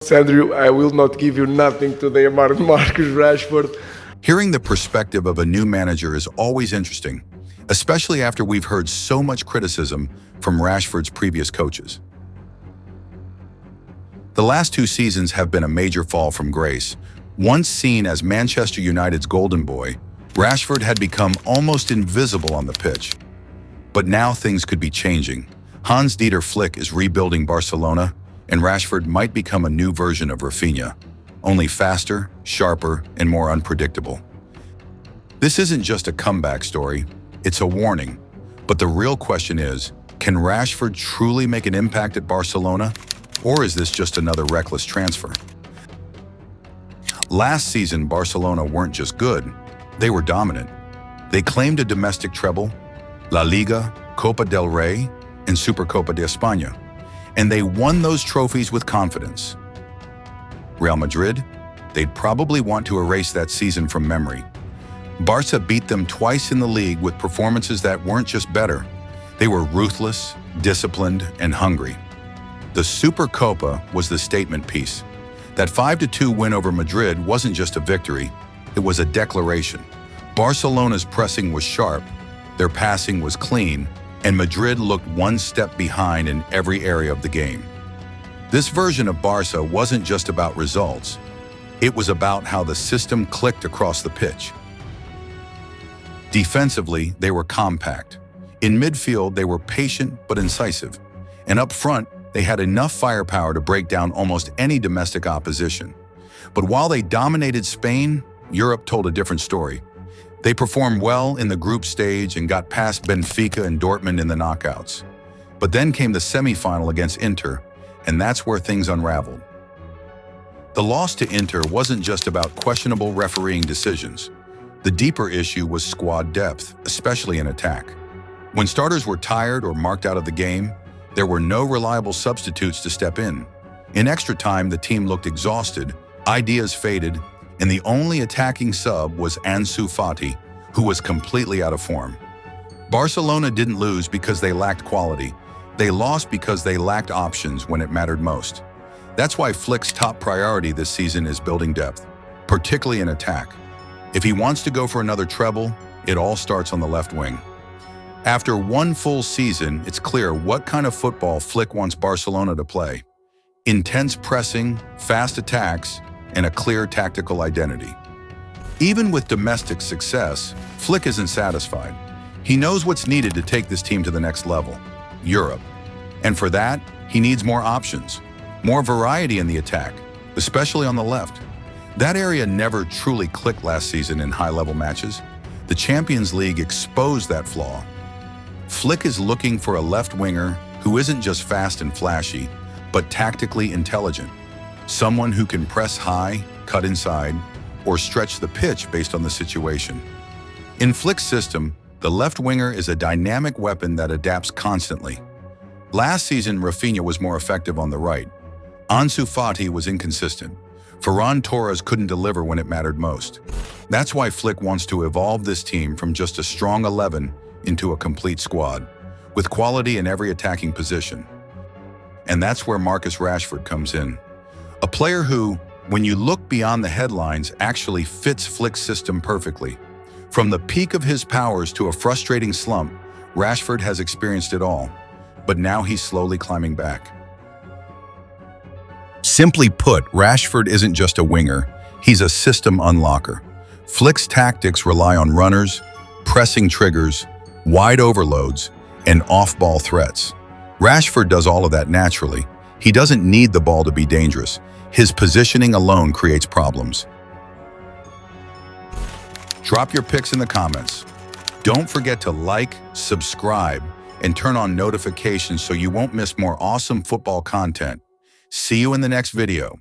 Andrew, I will not give you nothing today about Marcus Rashford. Hearing the perspective of a new manager is always interesting, especially after we've heard so much criticism from Rashford's previous coaches. The last 2 seasons have been a major fall from grace. Once seen as Manchester United's golden boy, Rashford had become almost invisible on the pitch. But now things could be changing. Hans-Dieter Flick is rebuilding Barcelona, and Rashford might become a new version of Rafinha, only faster, sharper, and more unpredictable. This isn't just a comeback story, it's a warning. But the real question is, can Rashford truly make an impact at Barcelona? Or is this just another reckless transfer? Last season, Barcelona weren't just good, they were dominant. They claimed a domestic treble, La Liga, Copa del Rey, and Supercopa de España, and they won those trophies with confidence. Real Madrid? They'd probably want to erase that season from memory. Barca beat them twice in the league with performances that weren't just better. They were ruthless, disciplined, and hungry. The Supercopa was the statement piece. That 5-2 win over Madrid wasn't just a victory, it was a declaration. Barcelona's pressing was sharp, their passing was clean, and Madrid looked one step behind in every area of the game. This version of Barca wasn't just about results, it was about how the system clicked across the pitch. Defensively, they were compact. In midfield, they were patient but incisive. And up front, they had enough firepower to break down almost any domestic opposition. But while they dominated Spain, Europe told a different story. They performed well in the group stage and got past Benfica and Dortmund in the knockouts. But then came the semi-final against Inter, and that's where things unraveled. The loss to Inter wasn't just about questionable refereeing decisions. The deeper issue was squad depth, especially in attack. When starters were tired or marked out of the game, there were no reliable substitutes to step in. In extra time, the team looked exhausted, ideas faded, and the only attacking sub was Ansu Fati, who was completely out of form. Barcelona didn't lose because they lacked quality. They lost because they lacked options when it mattered most. That's why Flick's top priority this season is building depth, particularly in attack. If he wants to go for another treble, it all starts on the left wing. After one full season, it's clear what kind of football Flick wants Barcelona to play. Intense pressing, fast attacks, and a clear tactical identity. Even with domestic success, Flick isn't satisfied. He knows what's needed to take this team to the next level, Europe. And for that, he needs more options, more variety in the attack, especially on the left. That area never truly clicked last season in high-level matches. The Champions League exposed that flaw. Flick is looking for a left winger who isn't just fast and flashy, but tactically intelligent. Someone who can press high, cut inside, or stretch the pitch based on the situation. In Flick's system, the left winger is a dynamic weapon that adapts constantly. Last season, Rafinha was more effective on the right. Ansu Fati was inconsistent. Ferran Torres couldn't deliver when it mattered most. That's why Flick wants to evolve this team from just a strong 11 into a complete squad, with quality in every attacking position. And that's where Marcus Rashford comes in. A player who, when you look beyond the headlines, actually fits Flick's system perfectly. From the peak of his powers to a frustrating slump, Rashford has experienced it all, but now he's slowly climbing back. Simply put, Rashford isn't just a winger, he's a system unlocker. Flick's tactics rely on runners, pressing triggers, wide overloads, and off-ball threats. Rashford does all of that naturally. He doesn't need the ball to be dangerous. His positioning alone creates problems. Drop your picks in the comments. Don't forget to like, subscribe, and turn on notifications so you won't miss more awesome football content. See you in the next video.